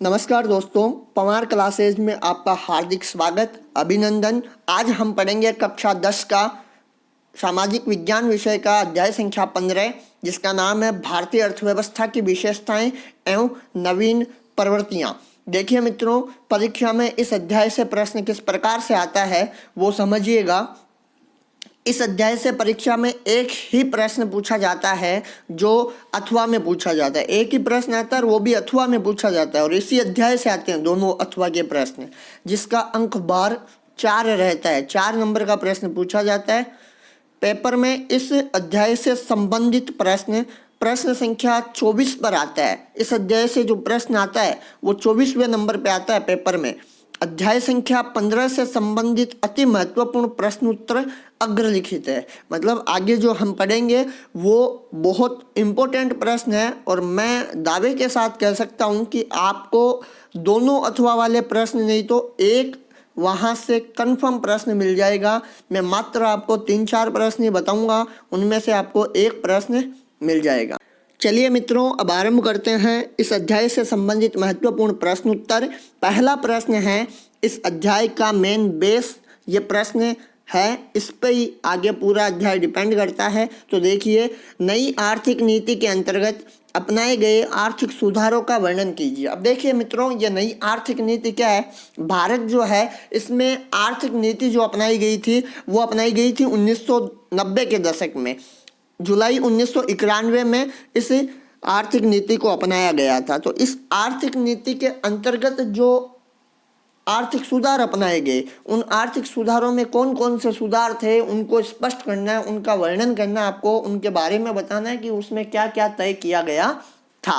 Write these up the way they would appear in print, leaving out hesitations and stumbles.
नमस्कार दोस्तों, पवार क्लासेज में आपका हार्दिक स्वागत, अभिनंदन। आज हम पढ़ेंगे कक्षा 10 का सामाजिक विज्ञान विषय का अध्याय संख्या 15, जिसका नाम है भारतीय अर्थव्यवस्था की विशेषताएं एवं नवीन प्रवृत्तियाँ। देखिए मित्रों, परीक्षा में इस अध्याय से प्रश्न किस प्रकार से आता है वो समझिएगा। इस अध्याय से परीक्षा में एक ही प्रश्न पूछा जाता है जो अथवा में पूछा जाता है। एक ही प्रश्न आता है और वो भी अथवा में पूछा जाता है, और इसी अध्याय से आते हैं दोनों अथवा के प्रश्न, जिसका अंक बार 4 रहता है। 4 नंबर का प्रश्न पूछा जाता है पेपर में। इस अध्याय से संबंधित प्रश्न संख्या 24 पर आता है। इस अध्याय से जो प्रश्न आता है वो 24वें नंबर पे आता है पेपर में। अध्याय संख्या 15 से संबंधित अति महत्वपूर्ण प्रश्न उत्तर अग्रलिखित है। मतलब आगे जो हम पढ़ेंगे वो बहुत इम्पोर्टेंट प्रश्न है, और मैं दावे के साथ कह सकता हूँ कि आपको दोनों अथवा वाले प्रश्न नहीं तो एक वहाँ से कंफर्म प्रश्न मिल जाएगा। मैं मात्र आपको 3-4 प्रश्न ही बताऊँगा, उनमें से आपको एक प्रश्न मिल जाएगा। चलिए मित्रों, अब आरंभ करते हैं इस अध्याय से संबंधित महत्वपूर्ण प्रश्न उत्तर। पहला प्रश्न है इस अध्याय का मेन बेस, ये प्रश्न है, इस पे ही आगे पूरा अध्याय डिपेंड करता है। तो देखिए, नई आर्थिक नीति के अंतर्गत अपनाए गए आर्थिक सुधारों का वर्णन कीजिए। अब देखिए मित्रों, ये नई आर्थिक नीति क्या है। भारत जो है इसमें आर्थिक नीति जो अपनाई गई थी वो अपनाई गई थी 1990 के दशक में। जुलाई 1991 में इस आर्थिक नीति को अपनाया गया था। तो इस आर्थिक नीति के अंतर्गत जो आर्थिक सुधार अपनाए गए, उन आर्थिक सुधारों में कौन कौन से सुधार थे उनको स्पष्ट करना है, उनका वर्णन करना है, आपको उनके बारे में बताना है कि उसमें क्या क्या तय किया गया था।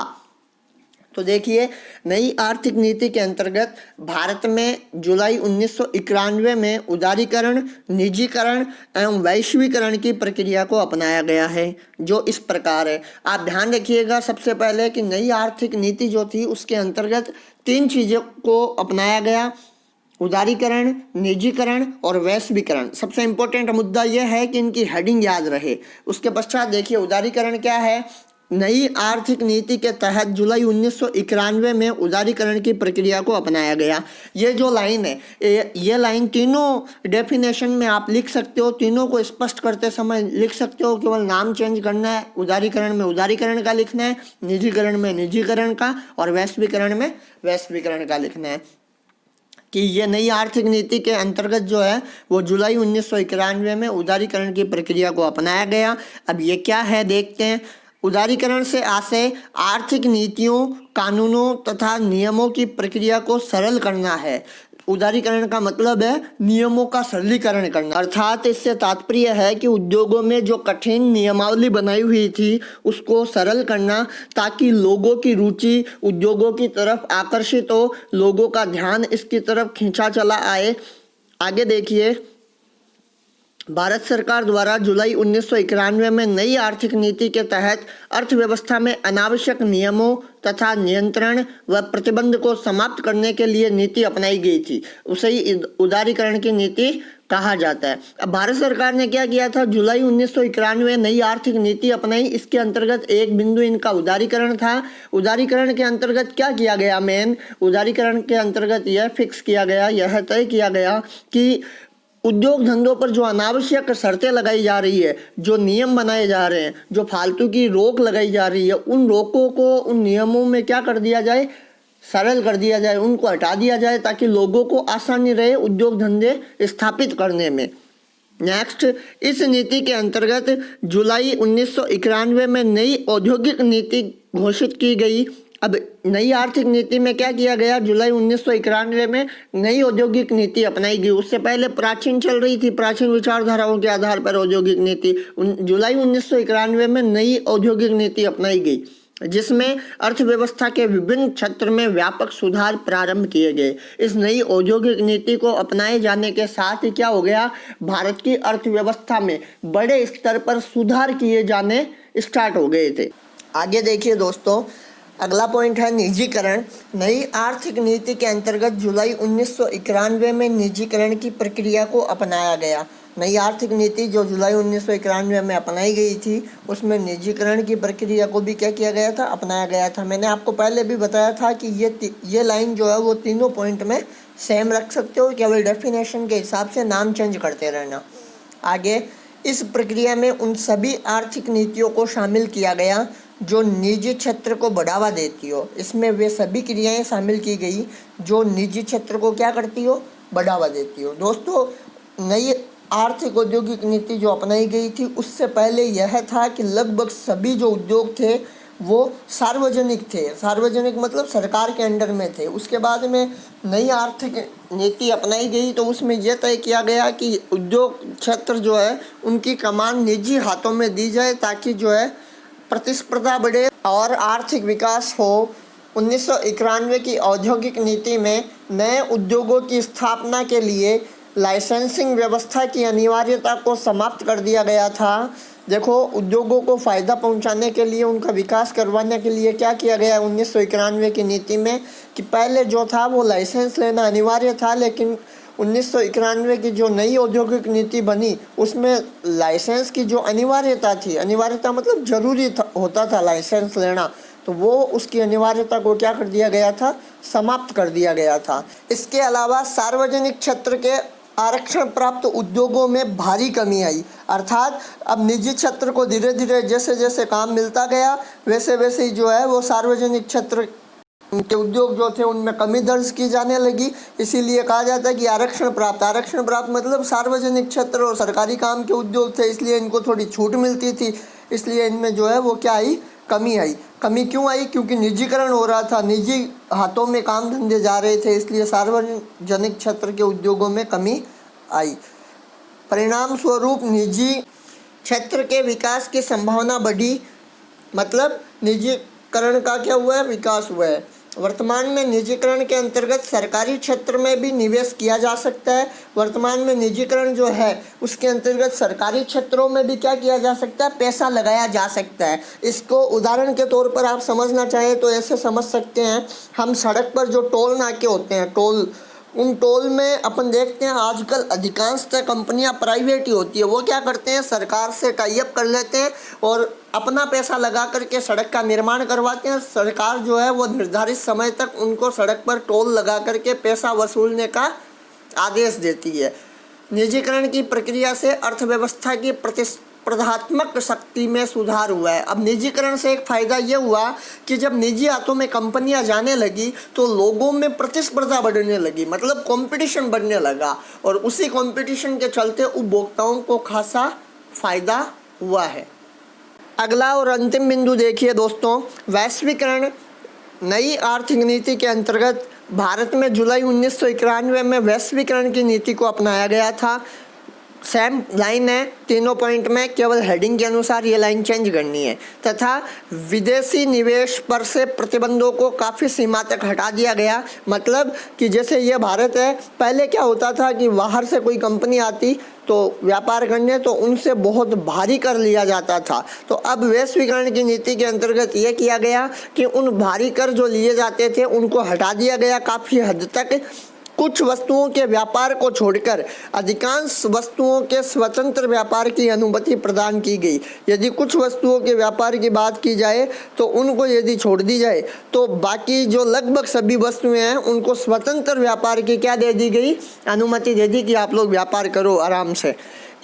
तो देखिए, नई आर्थिक नीति के अंतर्गत भारत में जुलाई 1991 में उदारीकरण, निजीकरण एवं वैश्वीकरण की प्रक्रिया को अपनाया गया है, जो इस प्रकार है। आप ध्यान रखिएगा सबसे पहले कि नई आर्थिक नीति जो थी उसके अंतर्गत 3 चीज़ों को अपनाया गया: उदारीकरण, निजीकरण और वैश्वीकरण। सबसे इम्पोर्टेंट मुद्दा यह है कि इनकी हेडिंग याद रहे। उसके पश्चात देखिए, उदारीकरण क्या है। नई आर्थिक नीति के तहत जुलाई 1991 में उदारीकरण की प्रक्रिया को अपनाया गया। ये जो लाइन है, ये लाइन तीनों डेफिनेशन में आप लिख सकते हो, तीनों को स्पष्ट करते समय लिख सकते हो। केवल नाम चेंज करना है। उदारीकरण में उदारीकरण का लिखना है, निजीकरण में निजीकरण का, और वैश्वीकरण में वैश्वीकरण का लिखना है कि ये नई आर्थिक नीति के अंतर्गत जो है वो जुलाई 1991 में उदारीकरण की प्रक्रिया को अपनाया गया। अब ये क्या है देखते हैं। उदारीकरण से आशय आर्थिक नीतियों, कानूनों तथा नियमों की प्रक्रिया को सरल करना है। उदारीकरण का मतलब है नियमों का सरलीकरण करना, अर्थात इससे तात्पर्य है कि उद्योगों में जो कठिन नियमावली बनाई हुई थी उसको सरल करना, ताकि लोगों की रुचि उद्योगों की तरफ आकर्षित हो, लोगों का ध्यान इसकी तरफ खींचा चला आए। आगे देखिए, भारत सरकार द्वारा जुलाई 1991 में नई आर्थिक नीति के तहत अर्थव्यवस्था में अनावश्यक नियमों तथा नियंत्रण व प्रतिबंध को समाप्त करने के लिए नीति अपनाई गई थी। उसे ही उदारीकरण की नीति कहा जाता है। अब भारत सरकार ने क्या किया था, जुलाई 1991 नई आर्थिक नीति अपनाई। इसके अंतर्गत एक बिंदु इनका उदारीकरण था। उदारीकरण के अंतर्गत क्या किया गया, मेन उदारीकरण के अंतर्गत यह फिक्स किया गया, यह तय किया गया कि उद्योग धंधों पर जो अनावश्यक शर्तें लगाई जा रही है, जो नियम बनाए जा रहे हैं, जो फालतू की रोक लगाई जा रही है, उन रोकों को, उन नियमों में क्या कर दिया जाए, सरल कर दिया जाए, उनको हटा दिया जाए, ताकि लोगों को आसानी रहे उद्योग धंधे स्थापित करने में। नेक्स्ट, इस नीति के अंतर्गत जुलाई 1991 में नई औद्योगिक नीति घोषित की गई। अब नई आर्थिक नीति में क्या किया गया, जुलाई 1991 में नई औद्योगिक नीति अपनाई गई। उससे पहले प्राचीन चल रही थी, प्राचीन विचारधाराओं के आधार पर औद्योगिक नीति। जुलाई 1991 में नई औद्योगिक नीति अपनाई गई, जिसमें अर्थव्यवस्था के विभिन्न क्षेत्र में व्यापक सुधार प्रारंभ किए गए। इस नई औद्योगिक नीति को अपनाए जाने के साथ ही क्या हो गया, भारत की अर्थव्यवस्था में बड़े स्तर पर सुधार किए जाने स्टार्ट हो गए थे। आगे देखिए दोस्तों, अगला पॉइंट है निजीकरण। नई आर्थिक नीति के अंतर्गत जुलाई 1991 में निजीकरण की प्रक्रिया को अपनाया गया। नई आर्थिक नीति जो जुलाई 1991 में अपनाई गई थी, उसमें निजीकरण की प्रक्रिया को भी क्या किया गया था, अपनाया गया था। मैंने आपको पहले भी बताया था कि ये लाइन जो है वो तीनों पॉइंट में सेम रख सकते हो, केवल डेफिनेशन के हिसाब से नाम चेंज करते रहना। आगे, इस प्रक्रिया में उन सभी आर्थिक नीतियों को शामिल किया गया जो निजी क्षेत्र को बढ़ावा देती हो। इसमें वे सभी क्रियाएं शामिल की गई जो निजी क्षेत्र को क्या करती हो, बढ़ावा देती हो। दोस्तों, नई आर्थिक औद्योगिक नीति जो अपनाई गई थी, उससे पहले यह था कि लगभग सभी जो उद्योग थे वो सार्वजनिक थे। सार्वजनिक मतलब सरकार के अंडर में थे। उसके बाद में नई आर्थिक नीति अपनाई गई तो उसमें यह तय किया गया कि उद्योग क्षेत्र जो है उनकी कमान निजी हाथों में दी जाए, ताकि जो है प्रतिस्पर्धा बढ़े और आर्थिक विकास हो। 1991 की औद्योगिक नीति में नए उद्योगों की स्थापना के लिए लाइसेंसिंग व्यवस्था की अनिवार्यता को समाप्त कर दिया गया था। देखो, उद्योगों को फ़ायदा पहुंचाने के लिए, उनका विकास करवाने के लिए क्या किया गया 1991 की नीति में, कि पहले जो था वो लाइसेंस लेना अनिवार्य था, लेकिन 1991 की जो नई औद्योगिक नीति बनी उसमें लाइसेंस की जो अनिवार्यता थी, अनिवार्यता मतलब ज़रूरी होता था लाइसेंस लेना, तो वो उसकी अनिवार्यता को क्या कर दिया गया था, समाप्त कर दिया गया था। इसके अलावा सार्वजनिक क्षेत्र के आरक्षण प्राप्त उद्योगों में भारी कमी आई। अर्थात अब निजी क्षेत्र को धीरे धीरे जैसे जैसे काम मिलता गया, वैसे वैसे ही जो है वो सार्वजनिक क्षेत्र के उद्योग जो थे उनमें कमी दर्ज की जाने लगी। इसीलिए कहा जाता है कि आरक्षण प्राप्त मतलब सार्वजनिक क्षेत्र और सरकारी काम के उद्योग थे, इसलिए इनको थोड़ी छूट मिलती थी, इसलिए इनमें जो है वो क्या आई, कमी आई। कमी क्यों आई? क्योंकि निजीकरण हो रहा था, निजी हाथों में काम धंधे जा रहे थे, इसलिए सार्वजनिक क्षेत्र के उद्योगों में कमी आई। परिणाम स्वरूप निजी क्षेत्र के विकास की संभावना बढ़ी, मतलब निजीकरण का क्या हुआ है, विकास हुआ है। वर्तमान में निजीकरण के अंतर्गत सरकारी क्षेत्र में भी निवेश किया जा सकता है। वर्तमान में निजीकरण जो है उसके अंतर्गत सरकारी क्षेत्रों में भी क्या किया जा सकता है, पैसा लगाया जा सकता है। इसको उदाहरण के तौर पर आप समझना चाहें तो ऐसे समझ सकते हैं, हम सड़क पर जो टोल नाके होते हैं, उन टोल में अपन देखते हैं आजकल अधिकांशतः कंपनियां प्राइवेट ही होती है। वो क्या करते हैं, सरकार से टाई अप कर लेते हैं और अपना पैसा लगा करके सड़क का निर्माण करवाते हैं। सरकार जो है वो निर्धारित समय तक उनको सड़क पर टोल लगा करके पैसा वसूलने का आदेश देती है। निजीकरण की प्रक्रिया से अर्थव्यवस्था की प्रतिस्पर्धात्मक शक्ति में सुधार हुआ है। अब निजीकरण से एक फ़ायदा ये हुआ कि जब निजी हाथों में कंपनियां जाने लगी तो लोगों में प्रतिस्पर्धा बढ़ने लगी, मतलब कंपटीशन बढ़ने लगा, और उसी कंपटीशन के चलते उपभोक्ताओं को खासा फ़ायदा हुआ है। अगला और अंतिम बिंदु देखिए दोस्तों, वैश्वीकरण। नई आर्थिक नीति के अंतर्गत भारत में जुलाई 1991 में वैश्वीकरण की नीति को अपनाया गया था। सेम लाइन है तीनों पॉइंट में, केवल हेडिंग के अनुसार ये लाइन चेंज करनी है। तथा विदेशी निवेश पर से प्रतिबंधों को काफ़ी सीमा तक हटा दिया गया। मतलब कि जैसे ये भारत है, पहले क्या होता था कि बाहर से कोई कंपनी आती तो व्यापार करने, तो उनसे बहुत भारी कर लिया जाता था। तो अब वैश्वीकरण की नीति के अंतर्गत ये किया गया कि उन भारी कर जो लिए जाते थे उनको हटा दिया गया काफ़ी हद तक। कुछ वस्तुओं के व्यापार को छोड़कर अधिकांश वस्तुओं के स्वतंत्र व्यापार की अनुमति प्रदान की गई। यदि कुछ वस्तुओं के व्यापार की बात की जाए तो उनको यदि छोड़ दी जाए तो बाकी जो लगभग सभी वस्तुएं हैं उनको स्वतंत्र व्यापार की क्या दे दी गई, अनुमति दे दी कि आप लोग व्यापार करो आराम से।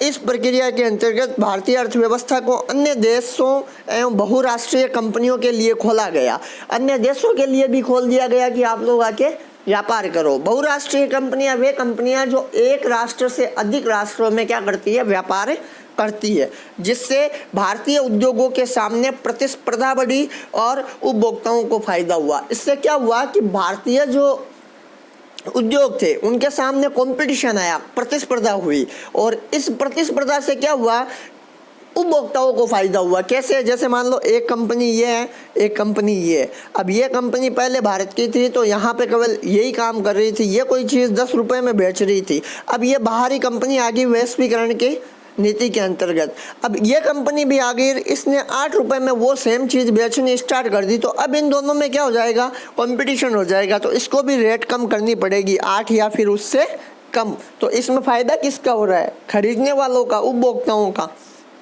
इस प्रक्रिया के अंतर्गत भारतीय अर्थव्यवस्था को अन्य देशों एवं बहुराष्ट्रीय कंपनियों के लिए खोला गया। अन्य देशों के लिए भी खोल दिया गया कि आप लोग आके व्यापार करो। बहुराष्ट्रीय कंपनियां वे कंपनियां जो एक राष्ट्र से अधिक राष्ट्रों में क्या करती है, व्यापार करती है, जिससे भारतीय उद्योगों के सामने प्रतिस्पर्धा बढ़ी और उपभोक्ताओं को फायदा हुआ। इससे क्या हुआ कि भारतीय जो उद्योग थे उनके सामने कंपटीशन आया, प्रतिस्पर्धा हुई, और इस प्रतिस्पर्धा से क्या हुआ, उपभोक्ताओं को फायदा हुआ। कैसे? जैसे मान लो एक कंपनी ये है, एक कंपनी ये है। अब ये कंपनी पहले भारत की थी तो यहाँ पे केवल यही काम कर रही थी, ये कोई चीज़ 10 रुपये में बेच रही थी। अब ये बाहरी कंपनी आ गई वैश्वीकरण के नीति के अंतर्गत। अब ये कंपनी भी आ गई, इसने 8 रुपये में वो सेम चीज़ बेचनी स्टार्ट कर दी, तो अब इन दोनों में क्या हो जाएगा, कंपटीशन हो जाएगा, तो इसको भी रेट कम करनी पड़ेगी, 8 या फिर उससे कम। तो इसमें फ़ायदा किसका हो रहा है, खरीदने वालों का, उपभोक्ताओं का।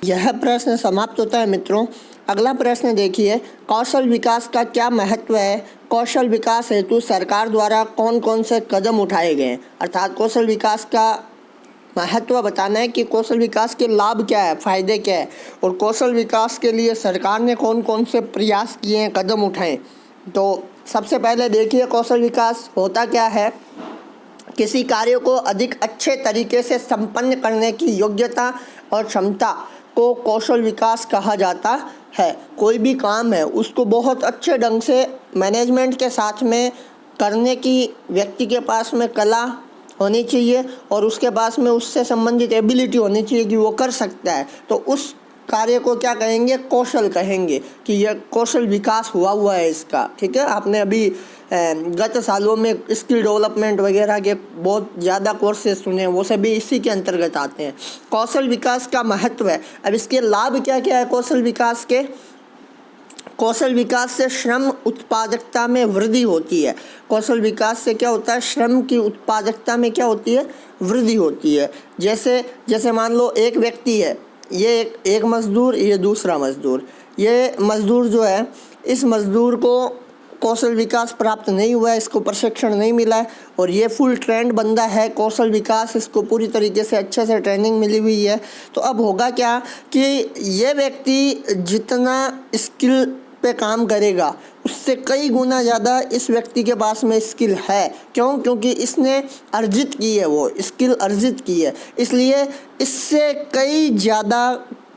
यह प्रश्न समाप्त होता है मित्रों। अगला प्रश्न देखिए, कौशल विकास का क्या महत्व है, कौशल विकास हेतु सरकार द्वारा कौन कौन से कदम उठाए गए हैं। अर्थात कौशल विकास का महत्व बताना है कि कौशल विकास के लाभ क्या है, फ़ायदे क्या है, और कौशल विकास के लिए सरकार ने कौन कौन से प्रयास किए हैं, कदम उठाए। तो सबसे पहले देखिए, कौशल विकास होता क्या है, किसी कार्य को अधिक अच्छे तरीके से संपन्न करने की योग्यता और क्षमता को कौशल विकास कहा जाता है। कोई भी काम है उसको बहुत अच्छे ढंग से मैनेजमेंट के साथ में करने की व्यक्ति के पास में कला होनी चाहिए और उसके पास में उससे संबंधित एबिलिटी होनी चाहिए कि वो कर सकता है। तो उस कार्य को क्या कहेंगे, कौशल कहेंगे, कि यह कौशल विकास हुआ है इसका। ठीक है, आपने अभी गत सालों में स्किल डेवलपमेंट वगैरह के बहुत ज़्यादा कोर्सेज सुने हैं, वो सभी इसी के अंतर्गत आते हैं। कौशल विकास का महत्व है। अब इसके लाभ क्या क्या है कौशल विकास के। कौशल विकास से श्रम उत्पादकता में वृद्धि होती है। कौशल विकास से क्या होता है, श्रम की उत्पादकता में क्या होती है, वृद्धि होती है। जैसे मान लो एक व्यक्ति है, ये एक मज़दूर, ये दूसरा मज़दूर। ये मज़दूर जो है, इस मज़दूर को कौशल विकास प्राप्त नहीं हुआ है, इसको प्रशिक्षण नहीं मिला है, और ये फुल ट्रेंड बंदा है, कौशल विकास इसको पूरी तरीके से अच्छे से ट्रेनिंग मिली हुई है। तो अब होगा क्या कि ये व्यक्ति जितना स्किल पे काम करेगा उससे कई गुना ज़्यादा इस व्यक्ति के पास में स्किल है। क्यों? क्योंकि इसने अर्जित की है, वो स्किल अर्जित की है, इसलिए इससे कई ज़्यादा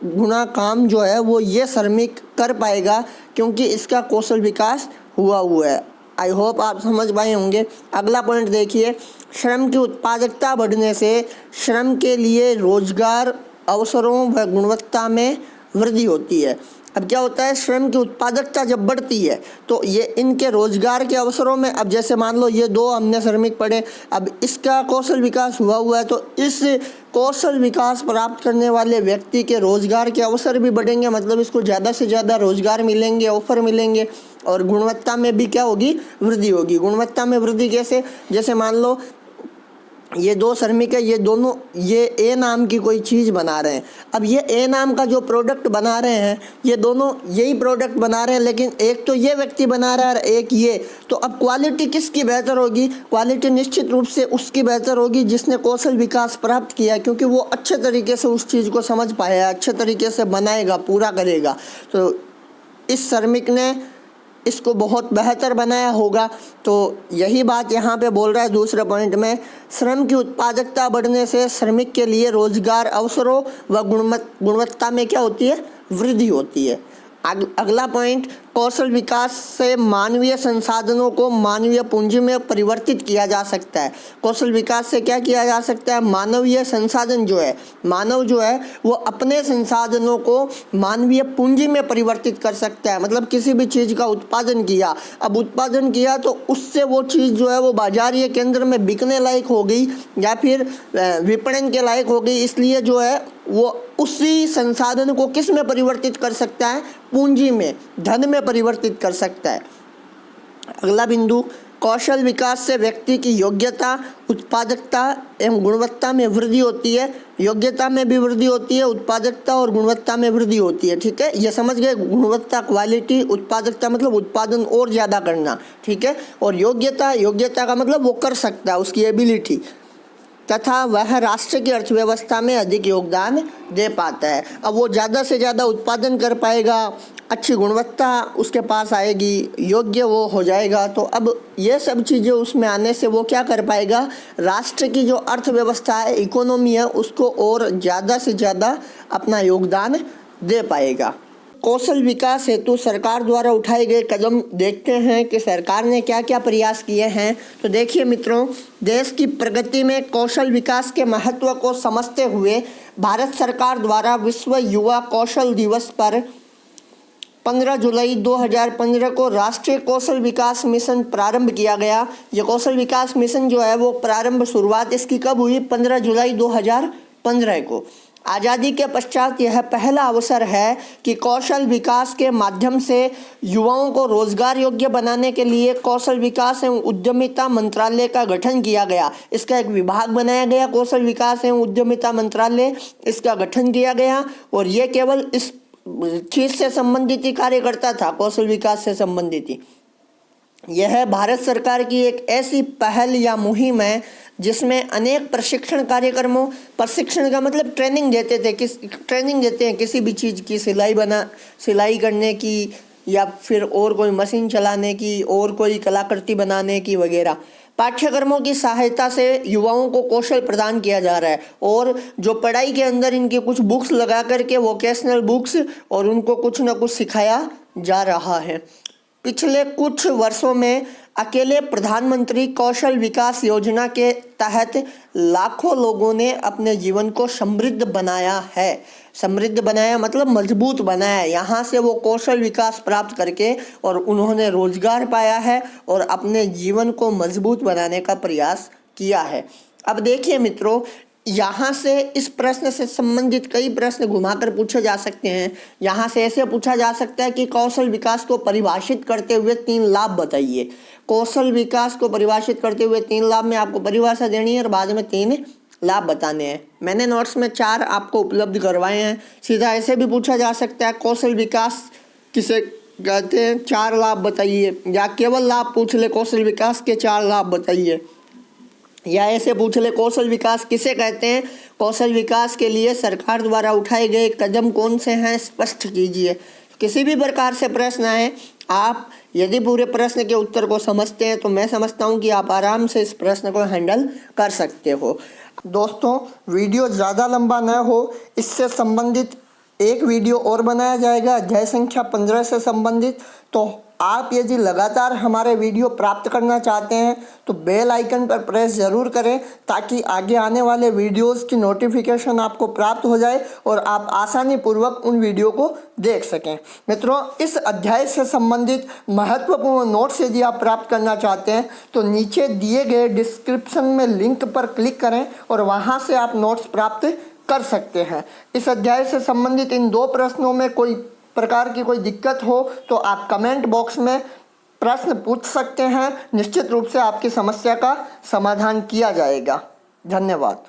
गुना काम जो है वो ये श्रमिक कर पाएगा, क्योंकि इसका कौशल विकास हुआ है। आई होप आप समझ पाए होंगे। अगला पॉइंट देखिए, श्रम की उत्पादकता बढ़ने से श्रम के लिए रोजगार अवसरों व गुणवत्ता में वृद्धि होती है। अब क्या होता है, श्रम की उत्पादकता जब बढ़ती है तो ये इनके रोजगार के अवसरों में, अब जैसे मान लो ये दो हमने श्रमिक पढ़े, अब इसका कौशल विकास हुआ है, तो इस कौशल विकास प्राप्त करने वाले व्यक्ति के रोजगार के अवसर भी बढ़ेंगे, मतलब इसको ज़्यादा से ज़्यादा रोजगार मिलेंगे, ऑफर मिलेंगे, और गुणवत्ता में भी क्या होगी, वृद्धि होगी। गुणवत्ता में वृद्धि कैसे, जैसे मान लो ये दो श्रमिक है, ये दोनों ये ए नाम की कोई चीज़ बना रहे हैं। अब ये ए नाम का जो प्रोडक्ट बना रहे हैं, ये दोनों यही प्रोडक्ट बना रहे हैं, लेकिन एक तो ये व्यक्ति बना रहा है और एक ये। तो अब क्वालिटी किसकी बेहतर होगी, क्वालिटी निश्चित रूप से उसकी बेहतर होगी जिसने कौशल विकास प्राप्त किया, क्योंकि वो अच्छे तरीके से उस चीज़ को समझ पाया, अच्छे तरीके से बनाएगा, पूरा करेगा। तो इस श्रमिक ने इसको बहुत बेहतर बनाया होगा। तो यही बात यहाँ पे बोल रहा है दूसरे पॉइंट में, श्रम की उत्पादकता बढ़ने से श्रमिक के लिए रोजगार अवसरों व गुणवत्ता में क्या होती है, वृद्धि होती है। अगला पॉइंट, कौशल विकास से मानवीय संसाधनों को मानवीय पूंजी में परिवर्तित किया जा सकता है। कौशल विकास से क्या किया जा सकता है, मानवीय संसाधन जो है, मानव जो है वो अपने संसाधनों को मानवीय पूंजी में परिवर्तित कर सकता है। मतलब किसी भी चीज़ का उत्पादन किया, अब उत्पादन किया तो उससे वो चीज़ जो है वो बाजारीय केंद्र में बिकने लायक हो गई या फिर विपणन के लायक हो गई, इसलिए जो है वो उसी संसाधन को किस में परिवर्तित कर सकता है, पूंजी में, धन में परिवर्तित कर सकता है। अगला बिंदु, कौशल विकास से व्यक्ति की योग्यता, उत्पादकता एवं गुणवत्ता में वृद्धि होती है। योग्यता में भी वृद्धि होती है, उत्पादकता और गुणवत्ता में वृद्धि होती है। ठीक है, ये समझ गए, गुणवत्ता क्वालिटी, उत्पादकता मतलब उत्पादन और ज़्यादा करना। ठीक है, और योग्यता का मतलब वो कर सकता है, उसकी एबिलिटी, तथा वह राष्ट्र की अर्थव्यवस्था में अधिक योगदान दे पाता है। अब वो ज़्यादा से ज़्यादा उत्पादन कर पाएगा, अच्छी गुणवत्ता उसके पास आएगी, योग्य वो हो जाएगा, तो अब ये सब चीज़ें उसमें आने से वो क्या कर पाएगा, राष्ट्र की जो अर्थव्यवस्था है, इकोनॉमी है, उसको और ज़्यादा से ज़्यादा अपना योगदान दे पाएगा। कौशल विकास हेतु सरकार द्वारा उठाए गए कदम देखते हैं कि सरकार ने क्या क्या प्रयास किए हैं। तो देखिए मित्रों, देश की प्रगति में कौशल विकास के महत्व को समझते हुए भारत सरकार द्वारा विश्व युवा कौशल दिवस पर 15 जुलाई 2015 को राष्ट्रीय कौशल विकास मिशन प्रारंभ किया गया। ये कौशल विकास मिशन जो है वो शुरुआत इसकी कब हुई, 15 जुलाई 2015 को। आज़ादी के पश्चात यह पहला अवसर है कि कौशल विकास के माध्यम से युवाओं को रोजगार योग्य बनाने के लिए कौशल विकास एवं उद्यमिता मंत्रालय का गठन किया गया। इसका एक विभाग बनाया गया, कौशल विकास एवं उद्यमिता मंत्रालय, इसका गठन किया गया और ये केवल इस चीज़ से संबंधित ही कार्य करता था, कौशल विकास से संबंधित ही। यह भारत सरकार की एक ऐसी पहल या मुहिम है जिसमें अनेक प्रशिक्षण कार्यक्रमों, प्रशिक्षण का मतलब ट्रेनिंग देते हैं किसी भी चीज़ की, सिलाई करने की या फिर और कोई मशीन चलाने की और कोई कलाकृति बनाने की वगैरह। पाठ्यक्रमों की सहायता से युवाओं को कौशल प्रदान किया जा रहा है और जो पढ़ाई के अंदर इनकी कुछ बुक्स लगा करके वोकेशनल बुक्स और उनको कुछ ना कुछ सिखाया जा रहा है। पिछले कुछ वर्षों में अकेले प्रधानमंत्री कौशल विकास योजना के तहत लाखों लोगों ने अपने जीवन को समृद्ध बनाया है। समृद्ध बनाया मतलब मजबूत बनाया। यहाँ से वो कौशल विकास प्राप्त करके और उन्होंने रोजगार पाया है और अपने जीवन को मजबूत बनाने का प्रयास किया है। अब देखिए मित्रों, यहाँ से इस प्रश्न से संबंधित कई प्रश्न घुमाकर पूछे जा सकते हैं। यहाँ से ऐसे पूछा जा सकता है कि कौशल विकास को परिभाषित करते हुए 3 लाभ बताइए। कौशल विकास को परिभाषित करते हुए 3 लाभ में आपको परिभाषा देनी है और बाद में 3 लाभ बताने हैं। मैंने नोट्स में 4 आपको उपलब्ध करवाए हैं। सीधा ऐसे भी पूछा जा सकता है कौशल विकास किसे कहते हैं, 4 लाभ बताइए, या केवल लाभ पूछ ले कौशल विकास के 4 लाभ बताइए, या ऐसे पूछ ले कौशल विकास किसे कहते हैं, कौशल विकास के लिए सरकार द्वारा उठाए गए कदम कौन से हैं, स्पष्ट कीजिए। किसी भी प्रकार से प्रश्न आए, आप यदि पूरे प्रश्न के उत्तर को समझते हैं तो मैं समझता हूं कि आप आराम से इस प्रश्न को हैंडल कर सकते हो। दोस्तों, वीडियो ज़्यादा लंबा न हो, इससे संबंधित एक वीडियो और बनाया जाएगा अध्याय संख्या 15 से संबंधित। तो आप यदि लगातार हमारे वीडियो प्राप्त करना चाहते हैं तो बेल आइकन पर प्रेस ज़रूर करें ताकि आगे आने वाले वीडियोस की नोटिफिकेशन आपको प्राप्त हो जाए और आप आसानी पूर्वक उन वीडियो को देख सकें। मित्रों, इस अध्याय से संबंधित महत्वपूर्ण नोट्स यदि आप प्राप्त करना चाहते हैं तो नीचे दिए गए डिस्क्रिप्शन में लिंक पर क्लिक करें और वहाँ से आप नोट्स प्राप्त कर सकते हैं। इस अध्याय से संबंधित इन 2 प्रश्नों में कोई प्रकार की कोई दिक्कत हो तो आप कमेंट बॉक्स में प्रश्न पूछ सकते हैं। निश्चित रूप से आपकी समस्या का समाधान किया जाएगा। धन्यवाद।